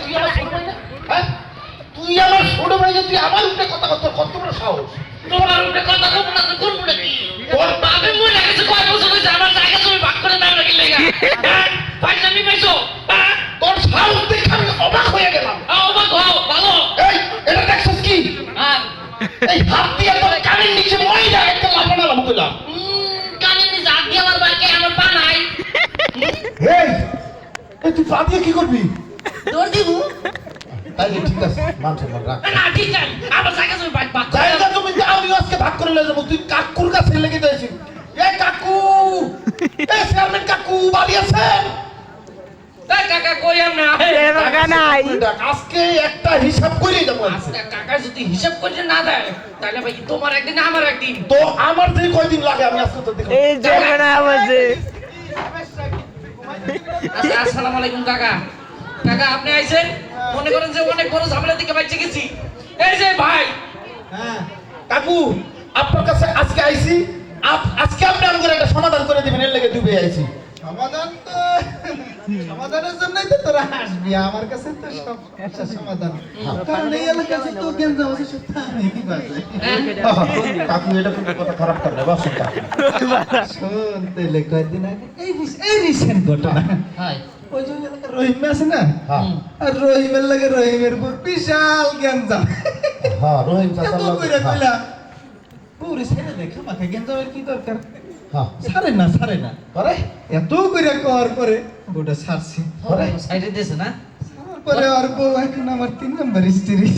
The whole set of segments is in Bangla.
তুই আমার ছোট ভাই না? হ্যাঁ? তুই আমার ছোট ভাই যে তুই আমার উপরে কথা কত কত বড় সাহস? তোমার উপরে কথা কব না তো কোন মুড়ে কি তোর বাপে মরে গেছে কয় বছর হইছে আমার জায়গা তুমি ভাগ করে দাও নাকি লাগা পয়সা নি পাইছো তোর সাহস দেখে আমি অবাক হয়ে গেলাম। অবাক হও ভালো এই এটা দেখছিস কি? আর এই হাত দিয়ে তোর কানের নিচে ময়লা একটা লাফানো লাভ করলাম। কানে নি জাগ দিয়ে আমার বাইকে আমার পা নাই এই এই তুই পা দিয়ে কি করবি? দৌড় দিবু তাইলে ঠিক আছে মানছে মন রাখ। না ঠিক আছে আমার জায়গা তুমি ভাগ ভাগ করে জায়গা তুমি আমি আজকে ভাগ করে নিয়ে যাবো। তুই কাকুর কাছে লেগে যাইছিস। এই কাকু, এই চেয়ারম্যান কাকু বাড়ি আছেন? এই কাকা কই আমরা আজকে একটা হিসাব করে যাবো। আজকে কাকা যদি হিসাব করে না দেয় তাহলে ভাই তোমার একদিন আমার একদিন তো আমার যে কয়দিন লাগে আমি আজকে তো দেখো। আচ্ছা আসসালামু আলাইকুম কাকা কাকা আপনি আইছেন মনে করেন যে অনেক বড় ঝামেলা থেকে বাইচে গেছি এই যে ভাই হ্যাঁ কাকু আপনার কাছে আজকে আইছি। আজকে আপনি আমাকে একটা সমাধান করে দিবেন, এর লেগে ডুবে আইছি। সমাধান তো সমাধানের জন্যই তো তোরা আসবি আমার কাছে তো সব সমস্যার সমাধান। কারণ এই এলাকাতে তো গেঞ্জাম আছে সব আমি কি বাজে। কাকু এটা কিন্তু কথা খারাপ করে না, বসুন কাকু। শোন তাইলে কয়েকদিন আগে এই রিসেন্ট ঘটনা। হাই ওই যে এলাকার রহিম আছে না, হ্যাঁ আর রহিমের লাগে রহিমের উপর বিশাল গেঞ্জাম। হ্যাঁ রহিম এত চাচার লোক। কইরা কইলা পুরি ছেড়ে দেখা মাকে গেঞ্জামের কি দরকার? হ্যাঁ ছাড়ে না আরে এত কইরা করার পরে ওটা ছাড়ছি। আরে সাইডে দিয়েছে না পরে আর বউ এখন আমার 3 নম্বর স্ত্রী।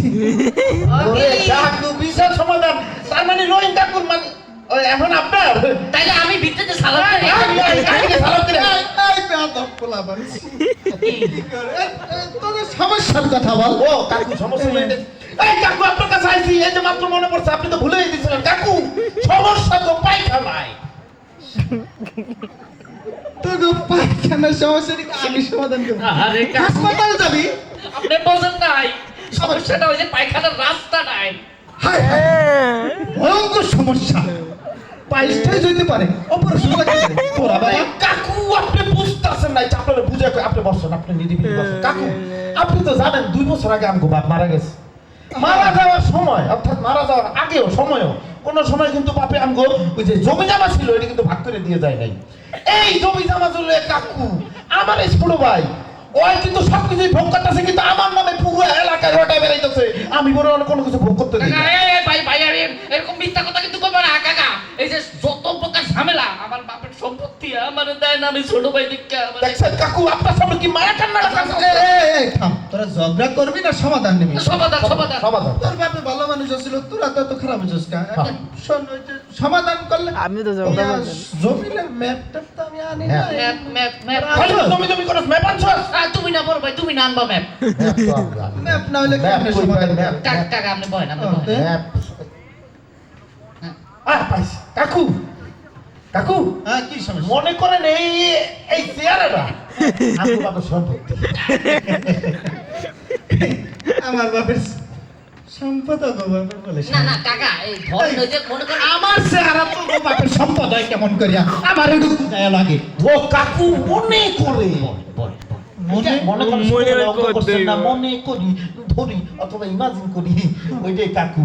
ওরে কাকু বিশাল সমাধান। তার মানে রহিম কাকুর মানে ওই এখন আপনার তাইলে আমি ভিতরে সালাম করি কাকুকে সালাম করে এই বেয়াদব পোলাপান। কি করে? তোদের সমস্যার কথা বল। ও কাকু সমস্যা নেই। এই কাকু আপনার কাছে আইছি, এই যে মাত্র মনে পড়ছে, আপনি তো ভুলেই দিয়েছিলেন। কাকু সমস্যা তো পায়খানায়। তোকে পায়খানার সমস্যা কি আমি সমাধান করব? আরে কাকু হাসপাতাল যাবি? আপনি বোঝেন নাই সমস্যাটা ওই যে পায়খানার রাস্তা নাই হায় হায় ভয়ঙ্কর সমস্যা। পাইলটাই যেতে পারে অপারেশন লাগতে পারে। তোরা বাবা কাকু আপনি বুঝতেছেন না, আপনারা বুঝে আপনি বসেন, আপনি নিরিবিলি বসেন। কাকু আপনি তো জানেন 2 বছর আগে আমগো বাপ মারা গেছে। মারা যাওয়ার সময় অর্থাৎ মারা যাওয়ার আগেও সময়ও কোন সময় কিন্তু বাপে আমগো ওই যে জমি জমা ছিল এটা কিন্তু ভাগ করে দিয়ে যায় নাই। এই জমি জমা জুলে কাকু আমার এই ছোট ভাই ওই কিন্তু সবকিছুই ভোগ করতেছে, কিন্তু আমার নামে পুরো এলাকায় রটায় বেড়াইতেছে। আমি বড় কোনো কিছু ভোগ করতে দিই না। কাকা এই ভাই ভাই আরে এরকম মিথ্যা কথা কিন্তু কইবা না কাকা এই যে যত প্রকার ঝামেলা আমার বাপের সম্পত্তি আমার দেয় না আমি ছোট ভাই দেখে আমার দেখছেন কাকু আপনার সামনে কি মায়া কান্না এই থাম, তোরা ঝগড়া করবি না সমাধান নিবি? সমাধান সমাধান তোর বাপে ভালো মানুষ ছিল, তোরা তো এত খারাপ হয়েছিস কা? শোন, ওই যে সমাধান করলে আমি তো ঝগড়া ইয়া, করতাম। জমিনের ম্যাপটা তো আমি আনি না। হ্যাঁ। ম্যাপ জমি জমি করে ম্যাপ আনছো? তুমি না বড় ভাই তুমি না আনবা ম্যাপ ম্যাপ না হলে ম্যাপ কেমনে কই সমাধান পাই, ম্যাপ? করবে? কাকা আপনি বলেন আপনি বলেন ম্যাপ পাইছি। কাকু কাকু হ্যাঁ, কি সমস্যা? মনে করেন এই এই চেয়ারটা আমার বাবার সম্পত্তি। আমার বাপের সম্পদ গো বাপের বলে না না কাকা এই ধর ওই যে মনে করেন আমার চেহারা তো গো বাপের সম্পদ হয় কেমন করিয়া আমার একটু গায়ে লাগে। ও কাকু মনে করে মনে মনে করে মনে অঙ্ক করতে করছেন না, হবে। মনে করি ধরি অথবা ইমাজিন করি ওইটাই কাকু।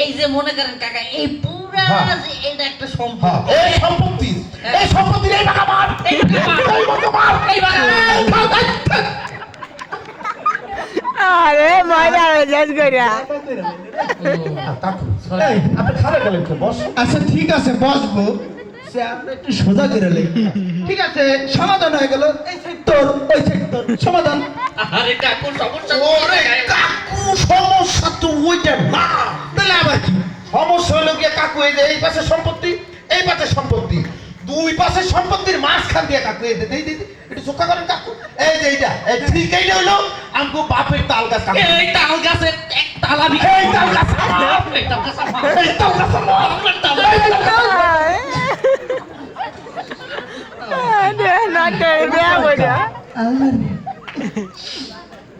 এই যে মনে করেন কাকা এই পুরা হ্যাঁ। যে এটা একটা হ্যাঁ, সম্পদ এই সম্পত্তি এই সম্পত্তির এই বাঘা মার এই বাঘা মার। এই বাঘা মার এই বাঘা মার। এই বাঘা- আরে মজা মেজাজ করিয়া কাকু আপনি খারাপ গেলেন তো বস। আচ্ছা ঠিক আছে বসবো, চেয়ারটা একটু সোজা করে লেগে। ঠিক আছে সমাধান হয়ে গেল। এই সাইড তোর ওই সাইড তোর সমাধান। আরে কাকু সমস্যা তো ওরে কাকু সমস্যা তো ওইটা না। তাহলে আবার কি? সমস্যা হলো গিয়ে কাকু এই যে এই পাশে সম্পত্তি এই পাশে সম্পত্তি, 2 পাশে সম্পত্তির মাঝখান দিয়ে কাকু এই দেই দেই একটু চোখা করেন কাকু। এই যে এইটা এই ঠিক এইটা হলো আমগো বাপের তাল গাছ কাকু। এই তাল গাছের এক তাল আমি এই তাল গাছ আমার। এই তাল গাছ আমার এই তাল গাছ আমার। আমার তাল এই তাল গাছ আমার।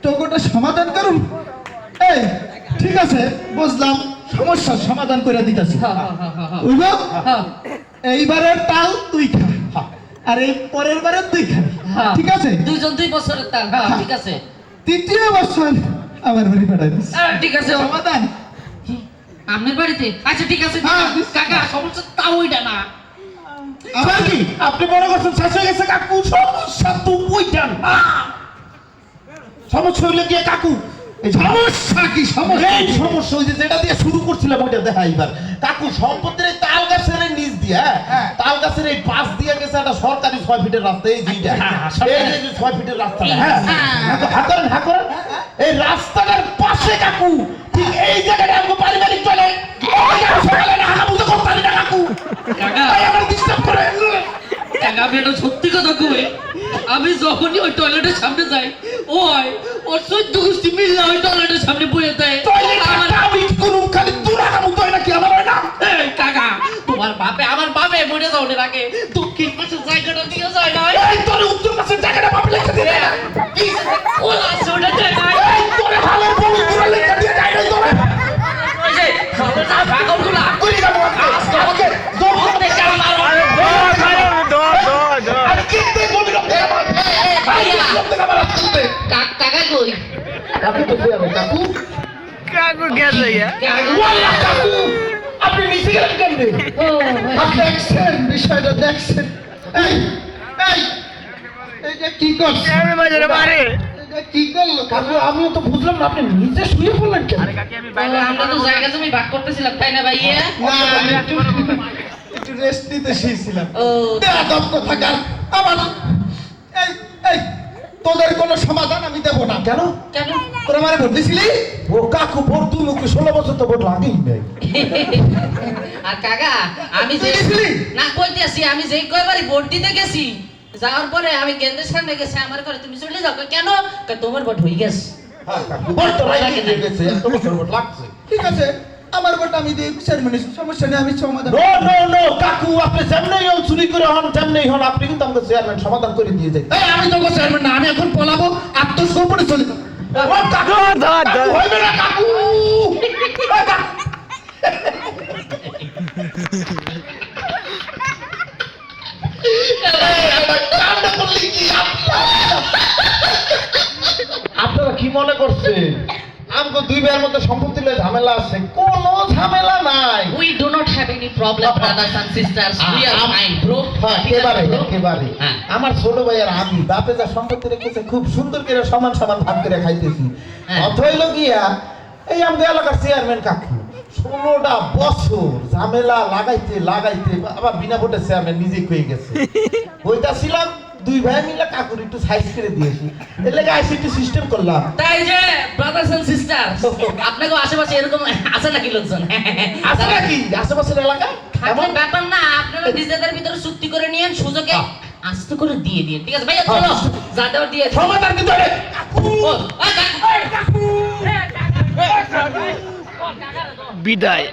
টোকোটা সমাধান করুন। এই ঠিক আছে বুঝলাম, সমস্যার সমাধান করে দিতেছি। বুঝলো? এইবারের তাল তুই খা আর এই পরের বারের তুই খাবি, হ্যাঁ। ঠিক আছে? দুইজন 2 বছরের তাল হ্যাঁ ঠিক আছে। তৃতীয় বছর আমার বাড়ি পাঠাই দিস ঠিক আছে সমাধান আপনার বাড়িতে আচ্ছা ঠিক আছে হ্যাঁ, কাকা সমস্যা তাও ওইটা না আবার কি আপনি মনে করছেন শেষ হয়ে গেছে কাকু সমস্যা তো ওইটা না সমস্যা হইলে গিয়ে কাকু এই সমস্যা কি সমস্যা এই সমস্যা ওই যে যেটা দিয়ে শুরু করছিলাম ওইটা দেখা এইবার কাকু সম্পত্তির এই তাল গাছের এই নিচ দিয়ে হ্যাঁ। তাল গাছের এই পাশ দিয়ে গেছে একটা সরকারি 6 ফিটের রাস্তা এই যেটা এই যে 6 ফিটের রাস্তা হ্যাঁ হ্যাঁ করেন এই রাস্তাটার পাশে কাকু ঠিক এই জায়গাটা আমাকে পারিবারিক চলে সকালে না হানাবুতো করতে না কাকু কাকা তাই আমার ডিস্টার্ব করে কাকা আমি একটা সত্যি কথা কই আমি যখনই ওই টয়লেটের সামনে যাই ওই ওর 14 গোষ্ঠী মিললে ওই টয়লেটের সামনে বসে দেয় টয়লেট আমি কোন খালি তুরা হানাবুতো নাকি আমার হয় না এই কাকা তোমার বাপে মরে যাওয়ার আগে দক্ষিণ পাশের জায়গাটা দিয়ে যায় না এই তোর উত্তর পাশের জায়গাটা বাপ লেখা দিয়ে দেয় না ওলা আছে ওটা দেখায় এই তোর হালের বউ পুরো লেখা দিয়ে যায় না তোরে ওই যে খবরটা পাগলগুলা কই না আজকে ওকে জোর দেখে আমার আর কিনতে বলি না আমার ভাইয়া লোকতে আমার আসতে কাকা কই কাকু তো ফের কাকু কাকু গেছে ইয়া ওয়াল্লাহ কাকু আপনি নিচে গেলেন কেমনে ও আপনি দেখছেন বিষয়টা দেখছেন এই এই এই যে কি করছে আমি বাজারে মারে এটা কি করলো কাকু আমিও তো বুঝলাম না আপনি নিচে শুয়ে পড়লেন কেন আমরা তো জায়গা জমি ভাগ করতেছিলাম তাই না ভাইয়া না আমি একটু রেস্ট নিতে শিখছিলাম ও বেয়াদব কোথাকার আমার এই এই তোদের কোনো সমাধান আমি দেব না কেন কেন তোরা আমারে ভোট দিছিলি ও কাকু ভোট তুই মুখে 16 বছর তো ভোট লাগেই নাই আর কাকা আমি যে না কইতে আসি আমি যেই কয়বারই ভোট দিতে গেছি যাওয়ার পরে আমি কেন্দ্রের সামনে গেছি আমার ঘরে তুমি চলে যাও কই, কেন কই, তোমার ভোট হয়ে গেছে হ্যাঁ কাকু ভোট তো লাগেই গেছে এত বছর ভোট লাগছে ঠিক আছে আমার ভোট আমি দিয়ে চেয়ারম্যানের সমস্যা নেই আমি সমাধান নো নো নো কাকু আপনি যেমনই হন চুরি করে হন যেমনই হন আপনি কিন্তু আমাকে চেয়ারম্যান সমাধান করে দিয়ে যাই এই আমি তো চেয়ারম্যান না আমি এখন পলাবো আত্মসমর্পণে চলে যাবো ও কাকু ধর, ধর। কাকু, হইবে না কাকু এ কাকু। কামটা করলি কি আপনারা কি মনে করছেন আমাকে দুই ভাইয়ের মধ্যে সম্পত্তি লয়ে ঝামেলা আছে কোনো ঝামেলা নাই We do not have any problem, brothers and sisters. We are fine, bro. হ্যাঁ, একেবারে একেবারে হ্যাঁ। আমার ছোট ভাই আর আমি বাপে যা সম্পত্তি রেখেছে খুব সুন্দর করে সমান সমান ভাগ করে খাইতেছি হ্যাঁ। অথ হইল গিয়া এই আমাদের এলাকার চেয়ারম্যান কাকু 16টা বছর ঝামেলা লাগাইতে লাগাইতে আবার বিনা ভোটে চেয়ারম্যান নিজে হয়ে গেছে ওইটা ছিলাম দুই ভাই মিলে কাকুর একটু সাইজ করে দিয়েছি এর লেগে আইসিটি সিস্টেম করলাম তাই যে ব্রাদার্স এন্ড সিস্টার্স আপনাকে আশেপাশে এরকম আছে নাকি লোকজন আছে নাকি আশেপাশের এলাকায় এমন ব্যাপার না আপনারা নিজেদের ভিতরে চুক্তি করে নিয়েন সুযোগে হ্যাঁ। আস্তে করে দিয়ে দিন ঠিক আছে ভাইয়া হ্যাঁ। চলো যা দেওয়ার দিয়ে দিন। সমাধান কিন্তু আরে ও, এই কাকু, এই কাকু, এই কাকু, এই কাকু, ও, কাকারে দাও। বিদায়